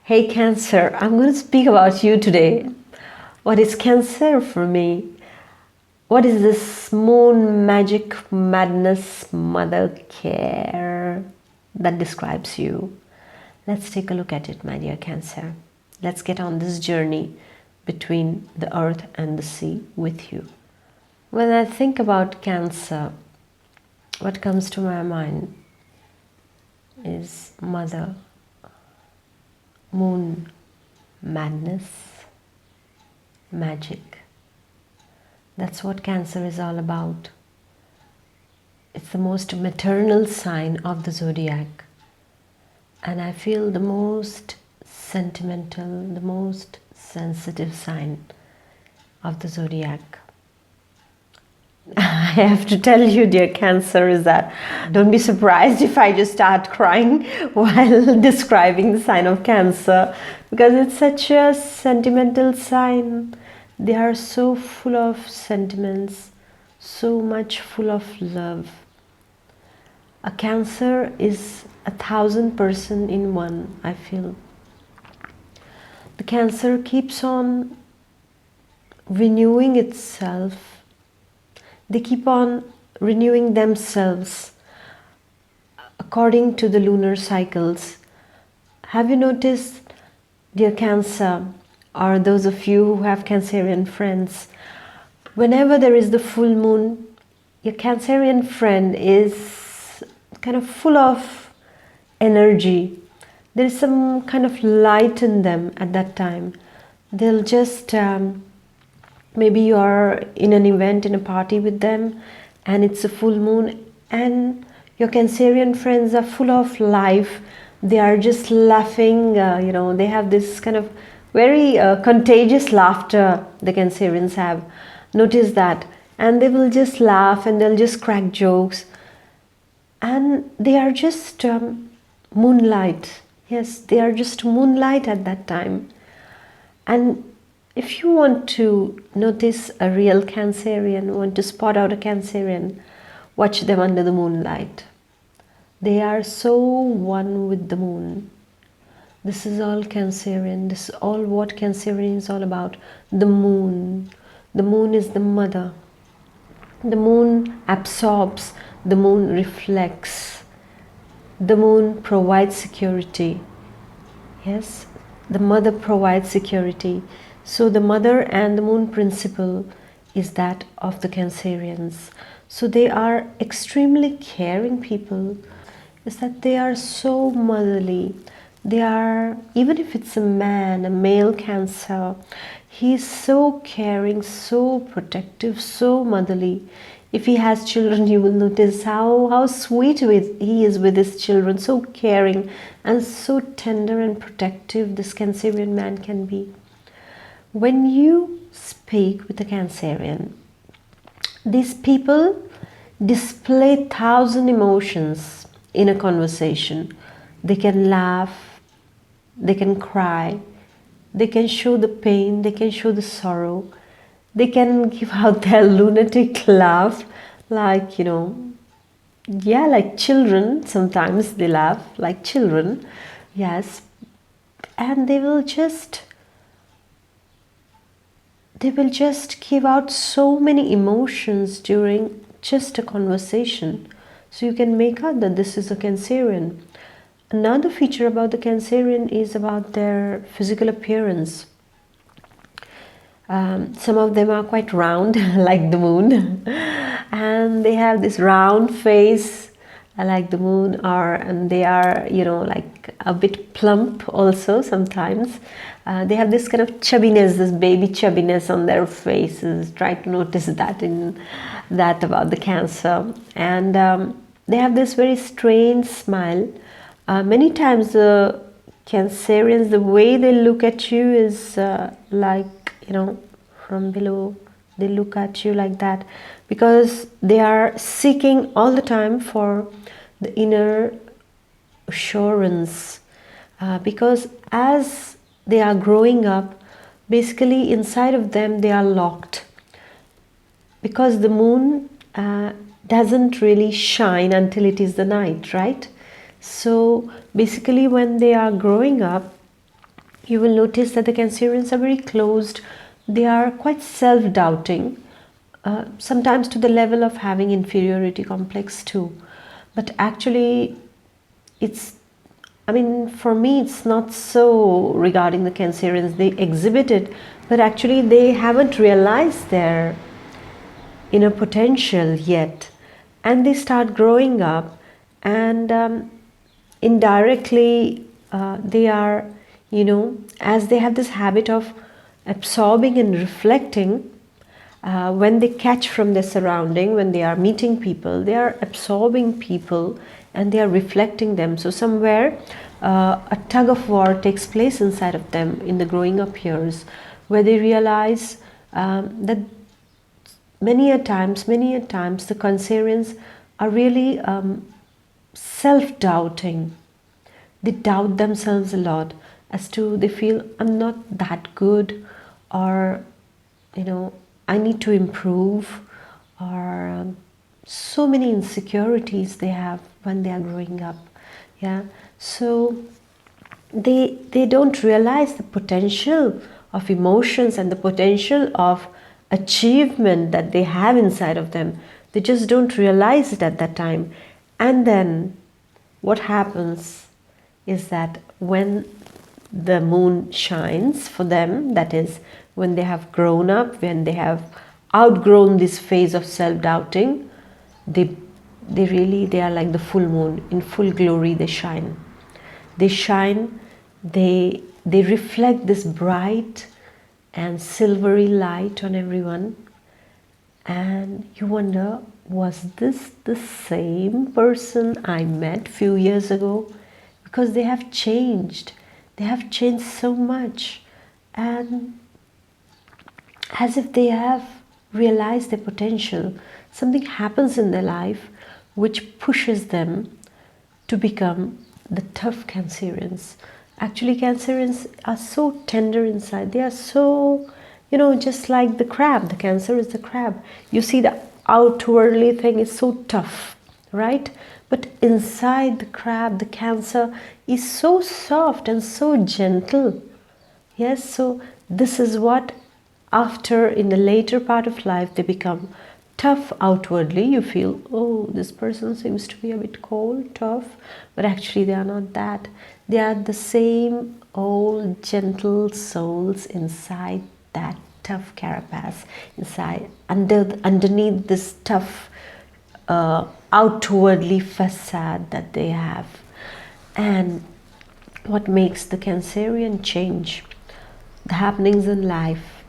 Hey Cancer, I'm going to speak about you today. What is Cancer for me? What is this moon magic madness mother care that describes you? Let's take a look at it, my dear Cancer. Let's get on this journey between the earth and the sea with you. When I think about Cancer, what comes to my mind is mother, moon, madness, magic. That's what Cancer is all about. It's the most maternal sign of the zodiac, and I feel the most sentimental, the most sensitive sign of the zodiac. I have to tell you, dear Cancer, is that don't be surprised if I just start crying while describing the sign of Cancer, because it's such a sentimental sign. They are so full of sentiments, so much full of love. A Cancer is 1,000% in one, I feel. The Cancer keeps on renewing itself. They keep on renewing themselves according to the lunar cycles. Have you noticed, dear Cancer, or those of you who have Cancerian friends, whenever there is the full moon, your Cancerian friend is kind of full of energy. There is some kind of light in them at that time. They'll just maybe you are in an event, in a party with them, and it's a full moon, and your Cancerian friends are full of life. They are just laughing, they have this kind of very contagious laughter the Cancerians have. Notice that. And they will just laugh and they'll just crack jokes. And they are just moonlight. Yes, they are just moonlight at that time. And if you want to notice a real Cancerian, want to spot out a Cancerian, watch them under the moonlight. They are so one with the moon. This is all Cancerian. This is all what Cancerian is all about. The moon. The moon is the mother. The moon absorbs. The moon reflects. The moon provides security. Yes, the mother provides security. So the mother and the moon principle is that of the Cancerians. So they are extremely caring people. Is that they are so motherly. They are, even if it's a man, a male Cancer, he's so caring, so protective, so motherly. If he has children, you will notice how sweet he is with his children, so caring and so tender and protective this Cancerian man can be. When you speak with a Cancerian, these people display 1,000 emotions in a conversation. They can laugh, they can cry, they can show the pain, they can show the sorrow, they can give out their lunatic laugh, like, like children. Sometimes they laugh like children, yes, and they will just give out so many emotions during just a conversation. So you can make out that this is a Cancerian. Another feature about the Cancerian is about their physical appearance. Some of them are quite round, like the moon, and they have this round face, like the moon, and they are, like a bit plump also sometimes. They have this kind of chubbiness, this baby chubbiness on their faces. Try to notice that about the Cancer. And they have this very strange smile. Many times the Cancerians, the way they look at you is like, from below. They look at you like that because they are seeking all the time for the inner assurance. Because as they are growing up, basically inside of them they are locked. Because the moon doesn't really shine until it is the night, right? So basically when they are growing up, you will notice that the Cancerians are very closed. They are quite self-doubting, sometimes to the level of having inferiority complex too. But actually, for me, it's not so regarding the Cancerians. They exhibit it, but actually they haven't realized their inner potential yet. And they start growing up, and indirectly they are, as they have this habit of absorbing and reflecting, when they catch from their surrounding, when they are meeting people, they are absorbing people and they are reflecting them. So somewhere a tug of war takes place inside of them in the growing up years, where they realize that many a times the Cancerians are really self-doubting. They doubt themselves a lot, as to they feel, I'm not that good, or I need to improve, or so many insecurities they have when they are growing up. So they don't realize the potential of emotions and the potential of achievement that they have inside of them. They just don't realize it at that time. And then what happens is that when the moon shines for them, that is, when they have grown up, when they have outgrown this phase of self-doubting, they are like the full moon. In full glory they shine. They reflect this bright and silvery light on everyone, and you wonder, was this the same person I met few years ago? Because they have changed so much, and as if they have realized their potential, something happens in their life which pushes them to become the tough Cancerians. Actually, Cancerians are so tender inside. They are so, just like the crab. The Cancer is the crab. You see, the outwardly thing is so tough, right? But inside the crab, the Cancer is so soft and so gentle. Yes, so this is what, after, in the later part of life, they become tough outwardly. You feel, oh, this person seems to be a bit cold, tough, but actually they are not that. They are the same old gentle souls inside that tough carapace, inside, underneath this tough outwardly facade that they have. And what makes the Cancerian change? The happenings in life.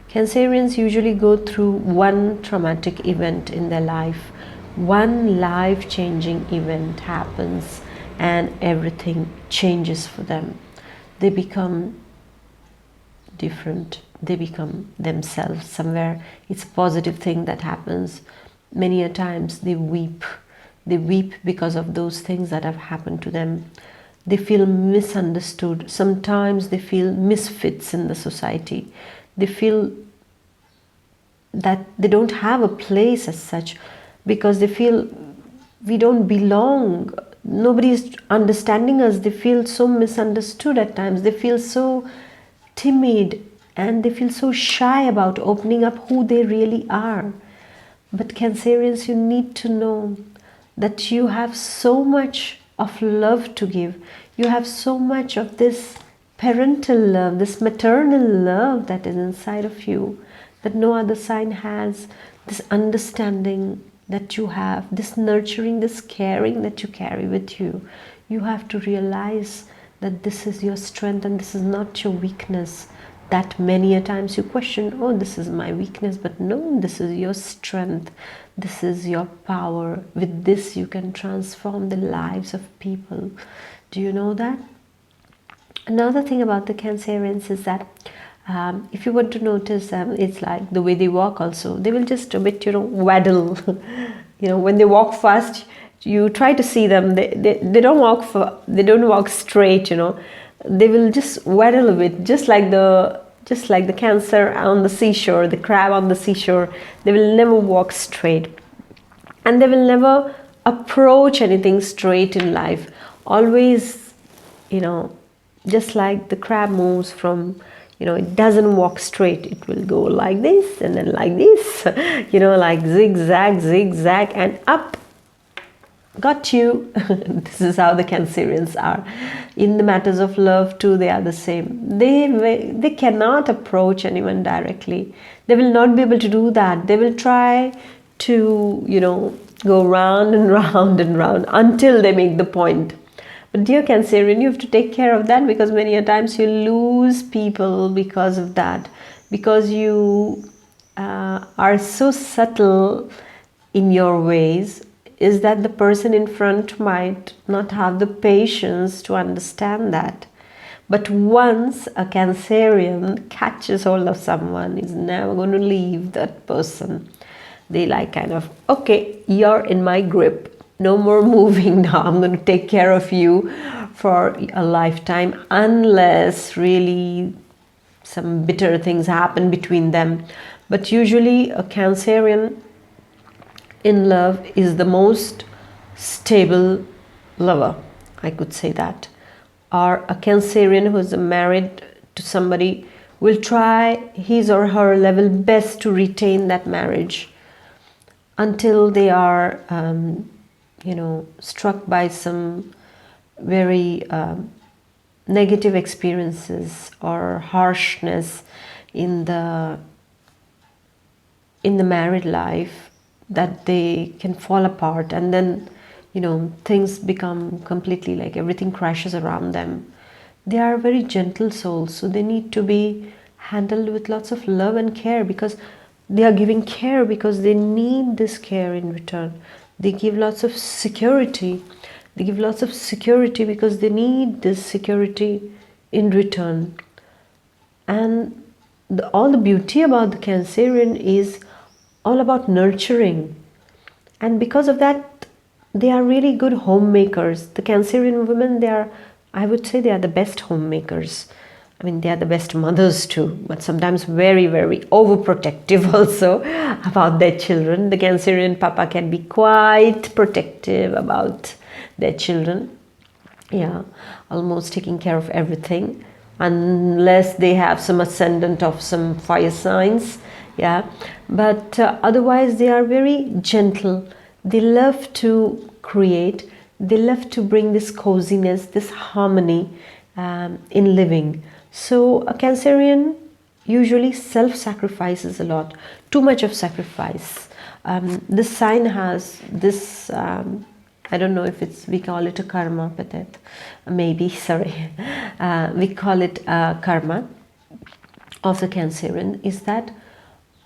Cancerians usually go through one traumatic event in their life. One life-changing event happens and everything changes for them. They become different. They become themselves. Somewhere it's a positive thing that happens. Many a times they weep. They weep because of those things that have happened to them. They feel misunderstood. Sometimes they feel misfits in the society. They feel that they don't have a place as such, because they feel we don't belong. Nobody is understanding us. They feel so misunderstood at times. They feel so timid and they feel so shy about opening up who they really are. But Cancerians, you need to know that you have so much of love to give. You have so much of this parental love, this maternal love that is inside of you, that no other sign has. This understanding that you have, this nurturing, this caring that you carry with you. You have to realize that this is your strength and this is not your weakness. That many a times you question, oh, this is my weakness, but no, this is your strength. This is your power. With this you can transform the lives of people. Do you know that? Another thing about the Cancerians is that if you want to notice them, it's like the way they walk also. They will just a bit, waddle. When they walk fast, you try to see them. They don't walk straight. They will just waddle a bit, just like the Cancer on the seashore, the crab on the seashore. They will never walk straight, and they will never approach anything straight in life. Always, just like the crab moves from, it doesn't walk straight. It will go like this and then like this, like zigzag, zigzag, and up. Got you. This is how the Cancerians are. In the matters of love too, they are the same. They cannot approach anyone directly. They will not be able to do that. They will try to, go round and round and round until they make the point. But dear Cancerian, you have to take care of that, because many a times you lose people because of that. Because you are so subtle in your ways, is that the person in front might not have the patience to understand that. But once a Cancerian catches hold of someone, is never going to leave that person. They kind of, okay, you're in my grip. No more moving now. I'm going to take care of you for a lifetime, unless really some bitter things happen between them. But usually a Cancerian in love is the most stable lover, I could say that. Or a Cancerian who is married to somebody will try his or her level best to retain that marriage until they are struck by some very negative experiences or harshness in the married life, that they can fall apart, and then things become completely like everything crashes around them. They are very gentle souls, so they need to be handled with lots of love and care, because they are giving care because they need this care in return. They give lots of security. They give lots of security because they need this security in return. And all the beauty about the Cancerian is all about nurturing. And because of that, they are really good homemakers. The Cancerian women, I would say they are the best homemakers. I mean, they are the best mothers too, but sometimes very, very overprotective also about their children. The Cancerian papa can be quite protective about their children. Yeah, almost taking care of everything, unless they have some ascendant of some fire signs. Yeah, but otherwise they are very gentle. They love to create. They love to bring this coziness, this harmony in living. So a Cancerian usually self-sacrifices a lot, too much of sacrifice. This sign has this, I don't know if we call it a karma, peut-être, maybe, sorry. We call it karma of the Cancerian, is that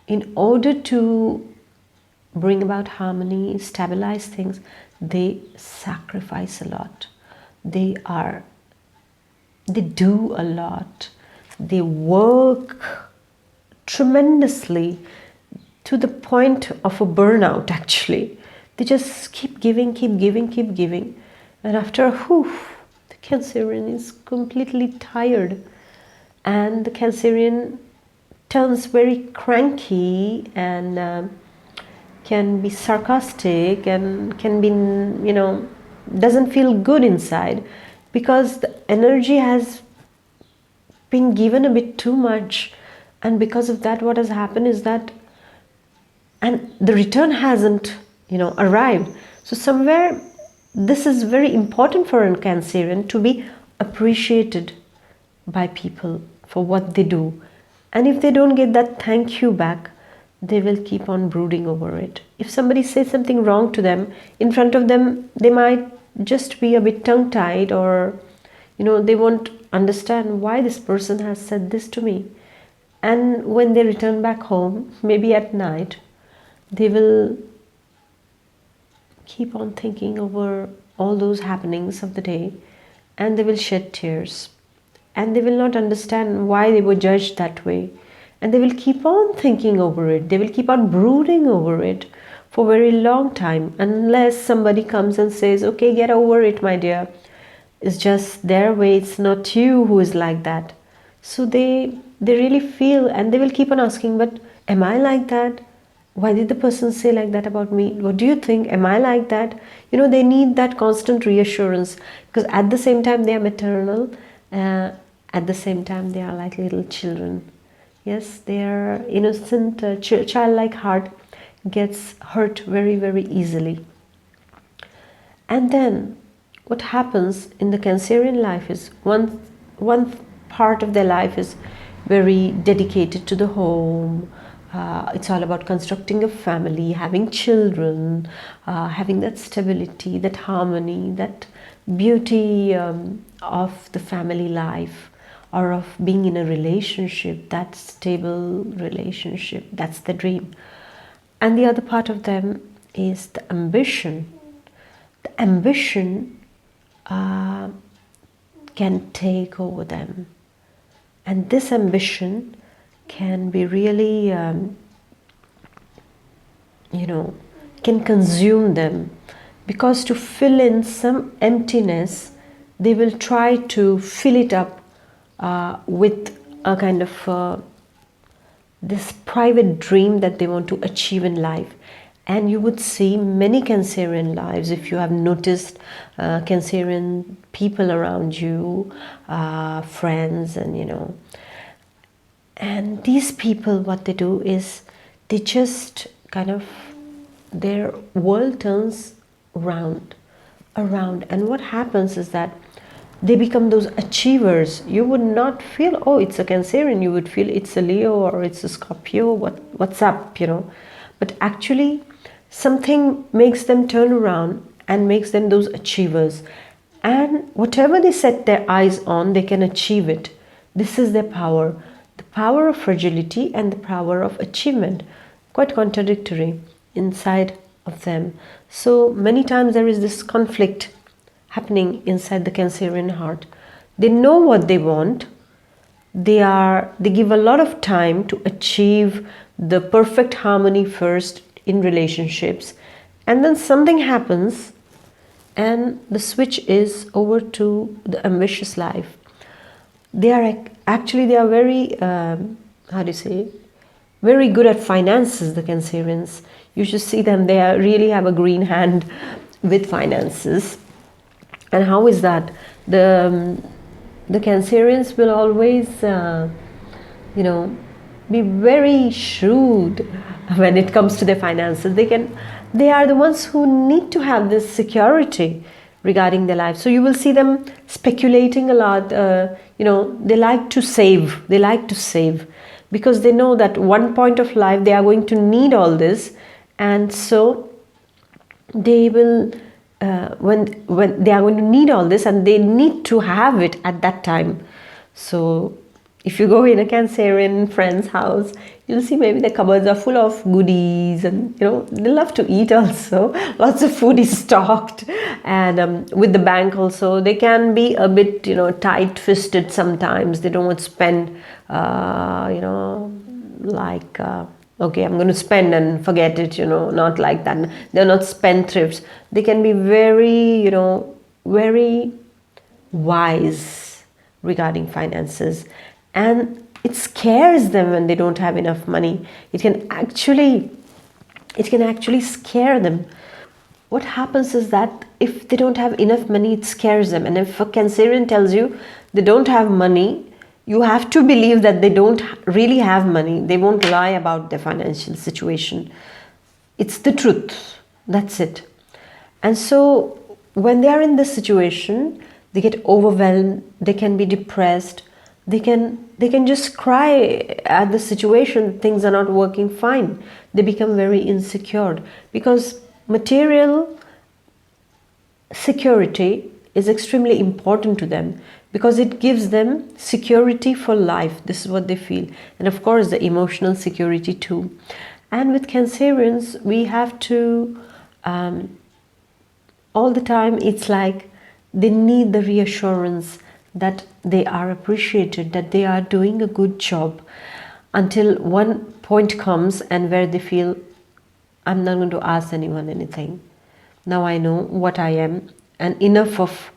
in order to bring about harmony, stabilize things, they sacrifice a lot. They do a lot. They work tremendously to the point of a burnout, actually. They just keep giving, keep giving, keep giving. And after, the Cancerian is completely tired. And the Cancerian turns very cranky and can be sarcastic and can be, doesn't feel good inside, because the energy has been given a bit too much. And because of that, what has happened is that, and the return hasn't, arrived. So somewhere, this is very important for a Cancerian to be appreciated by people for what they do. And if they don't get that thank you back, they will keep on brooding over it. If somebody says something wrong to them, in front of them, they might just be a bit tongue-tied, or, they won't understand why this person has said this to me. And when they return back home, maybe at night, they will keep on thinking over all those happenings of the day, and they will shed tears. And they will not understand why they were judged that way. And they will keep on thinking over it. They will keep on brooding over it for a very long time, unless somebody comes and says, okay, get over it, my dear. It's just their way. It's not you who is like that. So they really feel, and they will keep on asking, but am I like that? Why did the person say like that about me? What do you think? Am I like that? They need that constant reassurance, because at the same time they are maternal, Uh, at the same time, they are like little children. Yes, their innocent, childlike heart gets hurt very, very easily. And then what happens in the Cancerian life is one part of their life is very dedicated to the home. It's all about constructing a family, having children, having that stability, that harmony, that beauty of the family life, or of being in a relationship, that stable relationship. That's the dream. And the other part of them is the ambition. The ambition can take over them. And this ambition can be really, can consume them. Because to fill in some emptiness, they will try to fill it up with a kind of this private dream that they want to achieve in life. And you would see many Cancerian lives, if you have noticed Cancerian people around you, friends, and and these people, what they do is they just kind of, their world turns around, and what happens is that they become those achievers. You would not feel, oh, it's a Cancerian. You would feel it's a Leo or it's a Scorpio. What's up, But actually, something makes them turn around and makes them those achievers. And whatever they set their eyes on, they can achieve it. This is their power. The power of fragility and the power of achievement. Quite contradictory inside of them. So many times there is this conflict happening inside the Cancerian heart. They know what they want. They give a lot of time to achieve the perfect harmony first in relationships, and then something happens and the switch is over to the ambitious life. They are very very good at finances, the Cancerians. You should see them. They really have a green hand with finances. And how is that? The Cancerians will always be very shrewd when it comes to their finances. They are the ones who need to have this security regarding their life. So you will see them speculating a lot. They like to save. They like to save because they know that one point of life they are going to need all this, and so they will when they are going to need all this, and they need to have it at that time. So if you go in a Cancerian friend's house, you'll see maybe the cupboards are full of goodies, and they love to eat also. Lots of food is stocked, and with the bank also, they can be a bit tight-fisted sometimes. They don't want to spend okay, I'm going to spend and forget it, not like that. They're not spendthrifts. They can be very, very wise regarding finances. And it scares them when they don't have enough money. It can actually scare them. What happens is that if they don't have enough money, it scares them. And if a Cancerian tells you they don't have money, you have to believe that they don't really have money. They won't lie about their financial situation. It's the truth. That's it. And so when they are in this situation, they get overwhelmed. They can be depressed. They can just cry at the situation. Things are not working fine. They become very insecure because material security is extremely important to them, because it gives them security for life. This is what they feel. And of course, the emotional security too. And with Cancerians, we have to, all the time, it's like they need the reassurance that they are appreciated, that they are doing a good job, until one point comes and where they feel, I'm not going to ask anyone anything. Now I know what I am, and enough of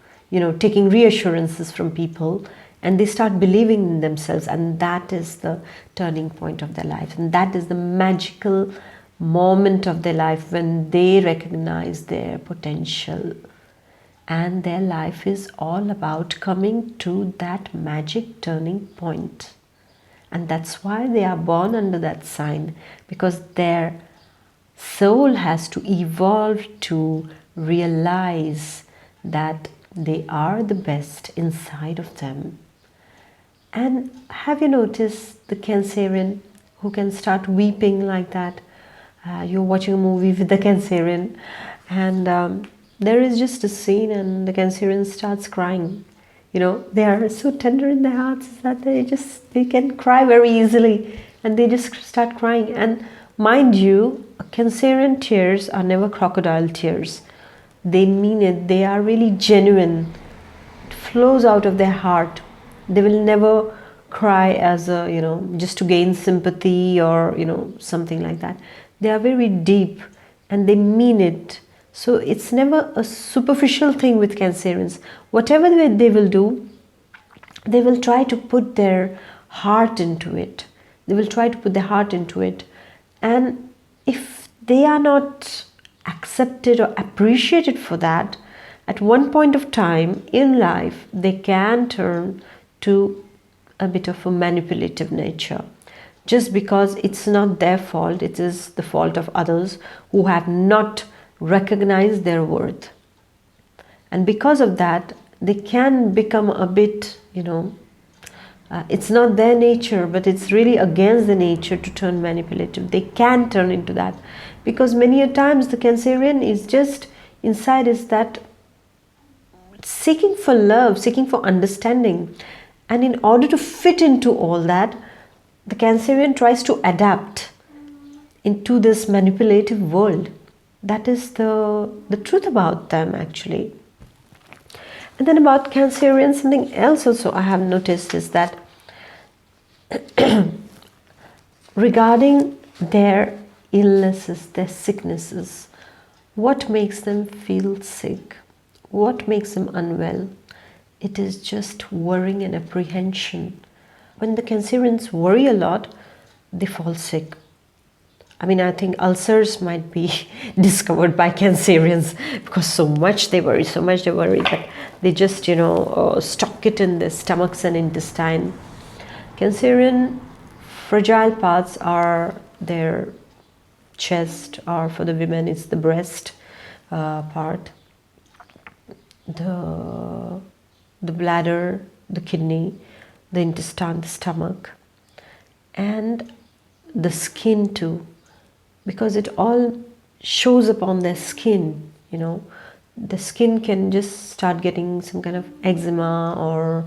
taking reassurances from people, and they start believing in themselves, and that is the turning point of their life, and that is the magical moment of their life when they recognize their potential and their life is all about coming to that magic turning point. And that's why they are born under that sign, because their soul has to evolve to realize that they are the best inside of them. And have you noticed the Cancerian who can start weeping like that? You're watching a movie with the Cancerian, and there is just a scene and the Cancerian starts crying. You know, they are so tender in their hearts that they can cry very easily, and they just start crying. And mind you, Cancerian tears are never crocodile tears. They mean it. They are really genuine. It flows out of their heart. They will never cry as a, just to gain sympathy or, something like that. They are very deep and they mean it. So it's never a superficial thing with Cancerians. Whatever they will do, they will try to put their heart into it. They will try to put their heart into it. And if they are not accepted or appreciated for that, at one point of time in life, they can turn to a bit of a manipulative nature. Just because it's not their fault, it is the fault of others who have not recognized their worth. And because of that, they can become a bit, it's not their nature, but it's really against the nature to turn manipulative. They can turn into that, because many a times the Cancerian is just inside is that seeking for love, seeking for understanding. And in order to fit into all that, the Cancerian tries to adapt into this manipulative world. That is the truth about them, actually. And then about Cancerian, something else also I have noticed is that regarding their illnesses, their sicknesses, what makes them feel sick? What makes them unwell? It is just worrying and apprehension. When the Cancerians worry a lot, they fall sick. I mean, I think ulcers might be discovered by Cancerians because so much they worry that they just, stock it in their stomachs and intestine. Cancerian fragile parts are their chest, or for the women it's the breast part, the bladder, the kidney, the intestine, the stomach, and the skin too, because it all shows up on their skin. The skin can just start getting some kind of eczema, or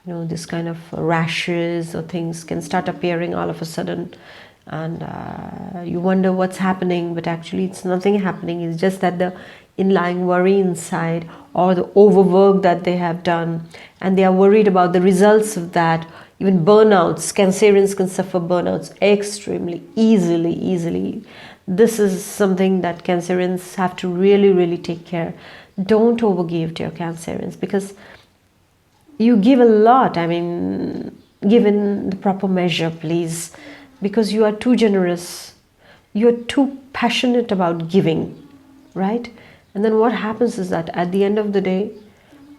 this kind of rashes or things can start appearing all of a sudden, and you wonder what's happening, but actually it's nothing happening. It's just that the inlying worry inside, or the overwork that they have done, and they are worried about the results of that. Even burnouts, Cancerians can suffer burnouts extremely easily. This is something that Cancerians have to really take care. Don't overgive to your Cancerians, because you give a lot. I mean, give in the proper measure, please, because you are too generous. You are too passionate about giving, right? And then what happens is that at the end of the day,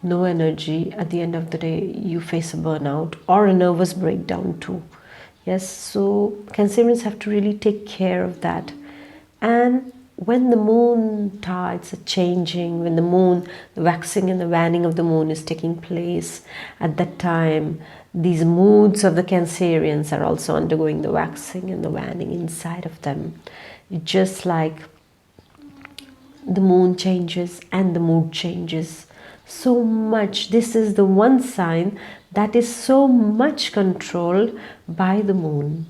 no energy. At the end of the day, you face a burnout or a nervous breakdown too. Yes, so Cancerians have to really take care of that. And when the moon tides are changing, when the waxing and the waning of the moon is taking place, at that time, these moods of the Cancerians are also undergoing the waxing and the waning inside of them. Just like the moon changes and the mood changes so much. This is the one sign that is so much controlled by the moon.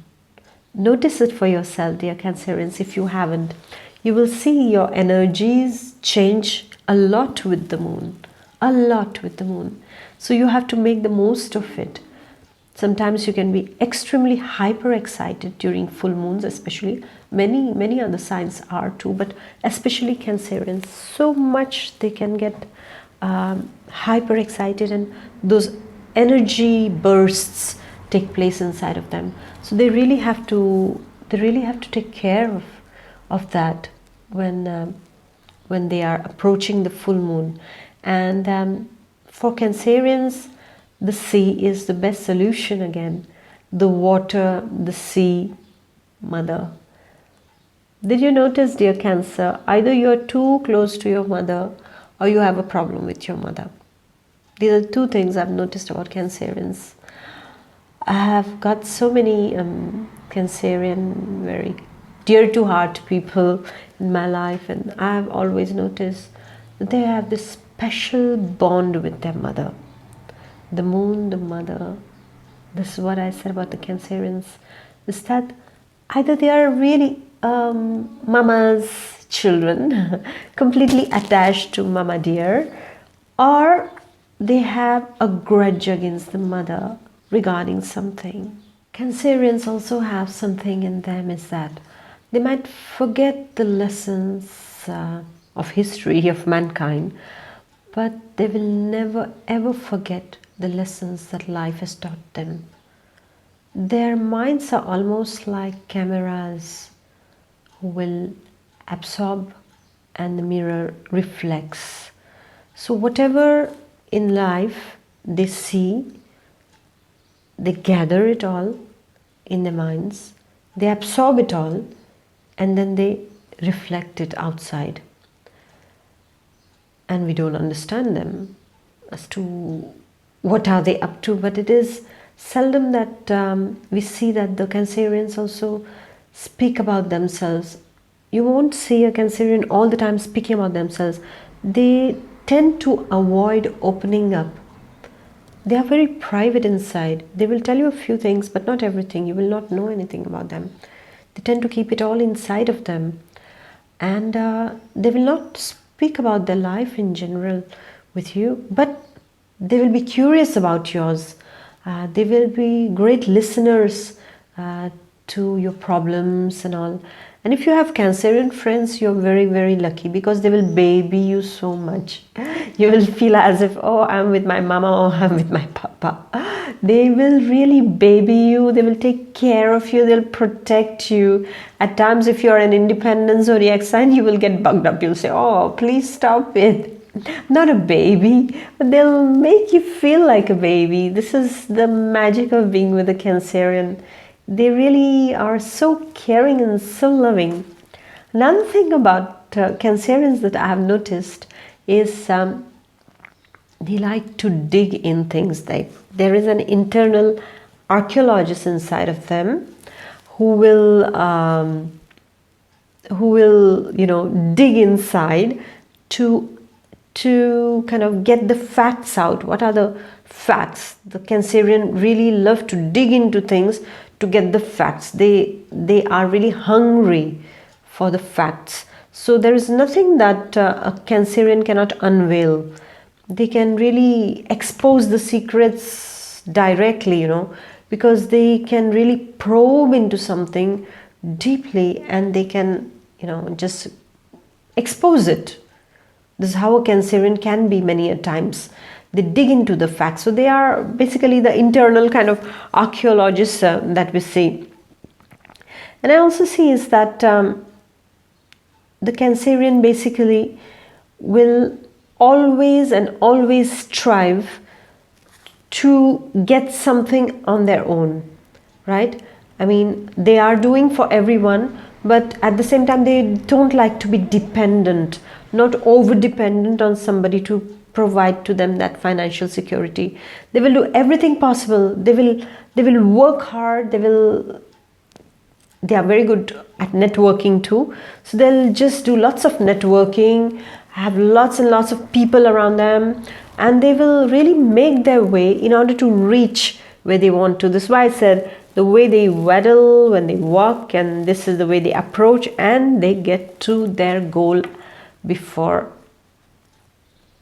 Notice it for yourself, dear Cancerians, if you haven't. You will see your energies change a lot with the moon. So you have to make the most of it. Sometimes you can be extremely hyper excited during full moons, especially. Many other signs are too, but especially Cancerians, so much they can get hyper excited, and those energy bursts take place inside of them. So they really have to take care of that when they are approaching the full moon. And for Cancerians, the sea is the best solution again. The water, the sea, mother. Did you notice, dear Cancer, either you're too close to your mother or you have a problem with your mother. These are two things I've noticed about Cancerians. I have got so many Cancerian, very dear to heart people in my life, and I've always noticed that they have this special bond with their mother. The moon, the mother. This is what I said about the Cancerians, is that either they are really mama's children, completely attached to mama dear, or they have a grudge against the mother regarding something. Cancerians also have something in them, is that they might forget the lessons of history of mankind, but they will never ever forget the lessons that life has taught them. Their minds are almost like cameras who will absorb and the mirror reflects. So whatever in life they see, they gather it all in their minds, they absorb it all, and then they reflect it outside. And we don't understand them as to what are they up to, but it is seldom that we see that the Cancerians also speak about themselves. You won't see a Cancerian all the time speaking about themselves. They tend to avoid opening up. They are very private inside. They will tell you a few things, but not everything. You will not know anything about them. They tend to keep it all inside of them. And they will not speak about their life in general with you, but they will be curious about yours. They will be great listeners to your problems and all. And if you have Cancerian friends, you're very, very lucky, because they will baby you so much. You will feel as if, oh, I'm with my mama or I'm with my papa. They will really baby you. They will take care of you. They'll protect you. At times, if you're an independent zodiac sign, you will get bugged up. You'll say, oh, please stop it. Not a baby, but they'll make you feel like a baby. This is the magic of being with a Cancerian. They really are so caring and so loving. Another thing about Cancerians that I have noticed is they like to dig in things. There is an internal archaeologist inside of them who will dig inside to kind of get the facts out. What are the facts? The Cancerian really love to dig into things to get the facts. They are really hungry for the facts. So there is nothing that a Cancerian cannot unveil. They can really expose the secrets directly, because they can really probe into something deeply, and they can, just expose it. This is how a Cancerian can be many a times. They dig into the facts. So they are basically the internal kind of archaeologists that we see. And I also see is that the Cancerian basically will always and always strive to get something on their own, right? I mean, they are doing for everyone, but at the same time, they don't like to be dependent, not over-dependent on somebody to provide to them that financial security. They will do everything possible. They will work hard. They are very good at networking too. So they'll just do lots of networking, have lots and lots of people around them, and they will really make their way in order to reach where they want to. This is why I said the way they waddle when they walk, and this is the way they approach, and they get to their goal before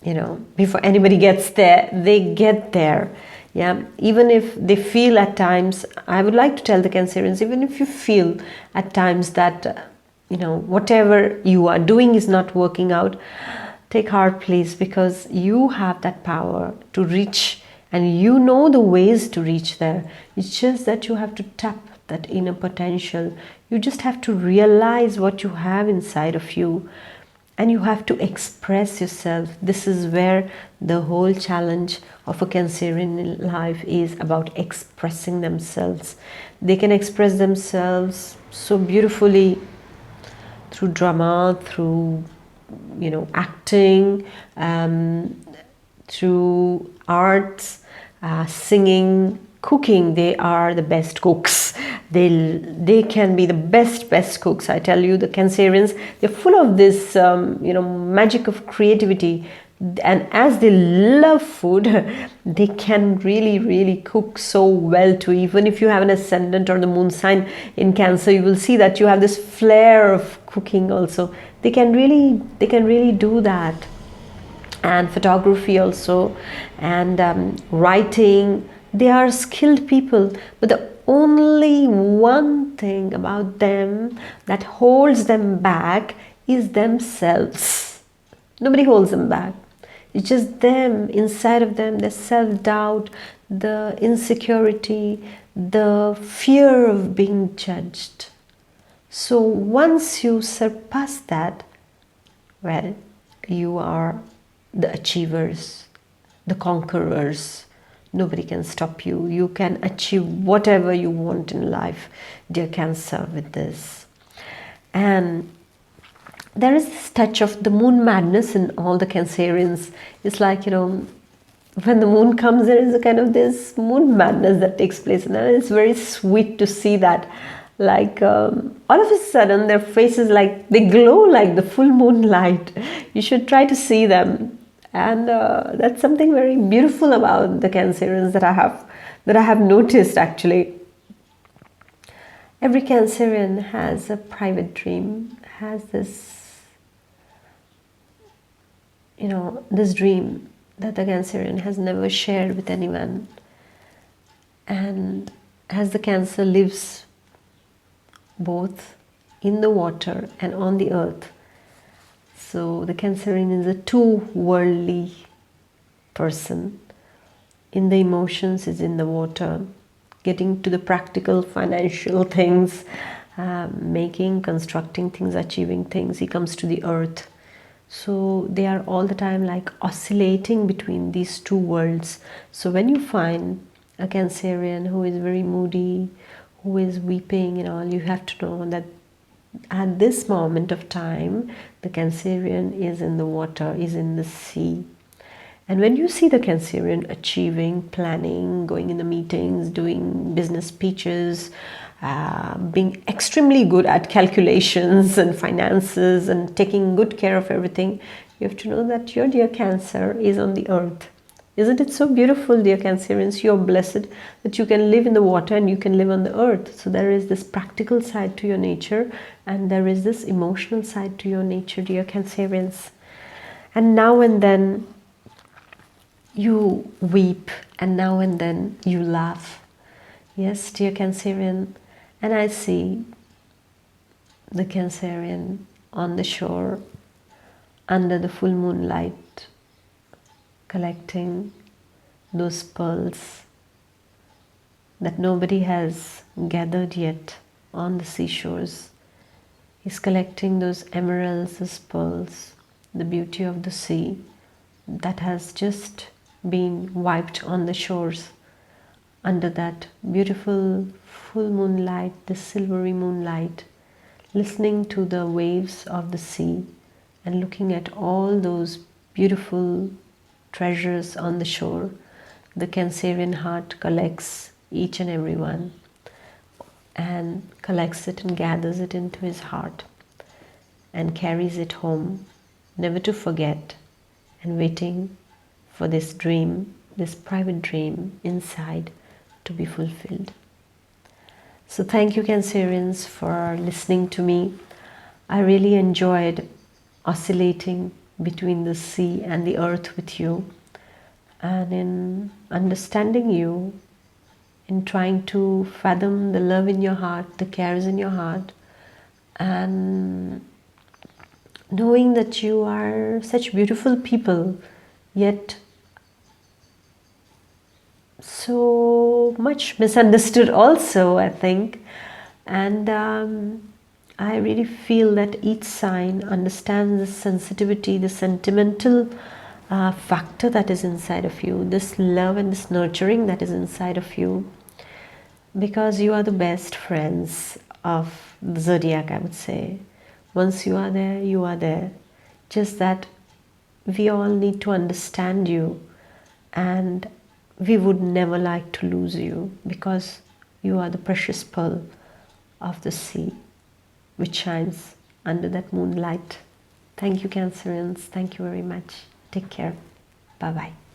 anybody gets there. They get there. Yeah, even if they feel at times, I would like to tell the Cancerians, even if you feel at times that whatever you are doing is not working out, take heart, please, because you have that power to reach, and you know the ways to reach there. It's just that you have to tap that inner potential. You just have to realize what you have inside of you, and you have to express yourself. This is where the whole challenge of a Cancerian in life is, about expressing themselves. They can express themselves so beautifully through drama, through acting, through arts, singing, cooking. They are the best cooks. They can be the best cooks. I tell you, the Cancerians, they're full of this magic of creativity, and as they love food, they can really cook so well too. Even if you have an ascendant or the moon sign in Cancer, you will see that you have this flair of cooking also. They can really do that. And photography also, and writing. They are skilled people, but the only one thing about them that holds them back is themselves. Nobody holds them back. It's just them, inside of them, the self-doubt, the insecurity, the fear of being judged. So once you surpass that, well, you are the achievers, the conquerors. Nobody can stop you. You can achieve whatever you want in life, dear Cancer, with this. And there is this touch of the moon madness in all the Cancerians. It's like, when the moon comes, there is a kind of this moon madness that takes place. And it's very sweet to see that. Like all of a sudden, their faces, like they glow like the full moonlight. You should try to see them. And that's something very beautiful about the Cancerians that I have noticed actually. Every Cancerian has a private dream, has this this dream that the Cancerian has never shared with anyone. And as the Cancer lives both in the water and on the earth, so the Cancerian is a two-worldly person. In the emotions is in the water, getting to the practical financial things, making, constructing things, achieving things. He comes to the earth. So they are all the time like oscillating between these two worlds. So when you find a Cancerian who is very moody, who is weeping and all, you have to know that at this moment of time, the Cancerian is in the water, is in the sea. And when you see the Cancerian achieving, planning, going in the meetings, doing business speeches, being extremely good at calculations and finances and taking good care of everything, you have to know that your dear Cancer is on the earth. Isn't it so beautiful, dear Cancerians? You're blessed that you can live in the water and you can live on the earth. So there is this practical side to your nature, and there is this emotional side to your nature, dear Cancerians. And now and then you weep, and now and then you laugh. Yes, dear Cancerian. And I see the Cancerian on the shore under the full moonlight, collecting those pearls that nobody has gathered yet on the seashores. He's collecting those emeralds, those pearls, the beauty of the sea that has just been wiped on the shores under that beautiful full moonlight, the silvery moonlight, listening to the waves of the sea and looking at all those beautiful treasures on the shore. The Cancerian heart collects each and every one and collects it and gathers it into his heart and carries it home, never to forget, and waiting for this dream, this private dream inside, to be fulfilled. So thank you, Cancerians, for listening to me. I really enjoyed oscillating between the sea and the earth with you, and in understanding you, in trying to fathom the love in your heart, the cares in your heart, and knowing that you are such beautiful people, yet so much misunderstood also, I think. And I really feel that each sign understands the sensitivity, the sentimental factor that is inside of you, this love and this nurturing that is inside of you, because you are the best friends of the zodiac, I would say. Once you are there, you are there. Just that we all need to understand you, and we would never like to lose you, because you are the precious pearl of the sea which shines under that moonlight. Thank you, Cancerians. Thank you very much. Take care. Bye-bye.